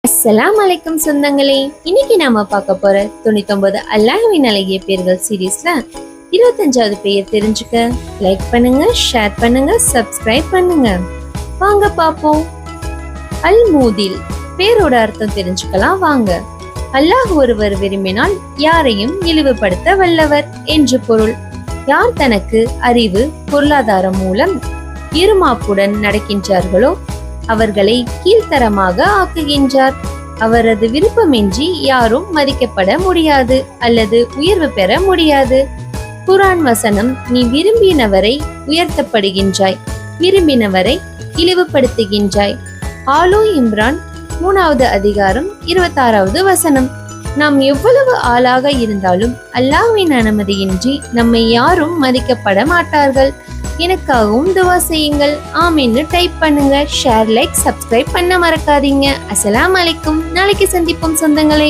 அஸ்ஸலாமு அலைக்கும் சொந்தங்களே, இன்னைக்கு நாம பார்க்க போற 99 அல்லாஹ்வின் அழகிய பேர்கள் சீரீஸ்ல 25வது பெயர் தெரிஞ்சுக்க லைக் பண்ணுங்க, ஷேர் பண்ணுங்க, சப்ஸ்கிரைப் பண்ணுங்க. வாங்க பாப்போம். அல் மூதில் பேரோட அர்த்தம் தெரிஞ்சுக்கலாம் வாங்க. அல்லாஹ் ஒருவர் விரும்பினால் யாரையும் இழிவுபடுத்த வல்லவர் என்று பொருள். யார் தனக்கு அறிவு பொருளாதாரம் மூலம் இருமாப்புடன் நடக்கின்றார்களோ அவர்களை கீழ்த்தரமாக ஆக்குகின்றார். அவரது விருப்பமின்றி யாரும் மதிக்கப்பட முடியாது அல்லது உயர்வு பெற முடியாது. குர்ஆன் வசனம், நீ விரும்பினவரை உயர்த்தப்படுகின்றாய், விரும்பினவரை இழிவுபடுத்துகின்றாய். ஆலு இம்ரான் 3வது அதிகாரம் 26வது வசனம். நாம் எவ்வளவு ஆளாக இருந்தாலும் அல்லாஹ்வின் அனுமதியின்றி நம்மை யாரும் மதிக்கப்பட மாட்டார்கள். எனக்காகவும் துவா செய்யுங்கள். ஆமீன்னு டைப் பண்ணுங்க. ஷேர், லைக், சப்ஸ்கிரைப் பண்ண மறக்காதீங்க. அஸ்ஸலாமு அலைக்கும். நாளைக்கு சந்திப்போம் சொந்தங்களே.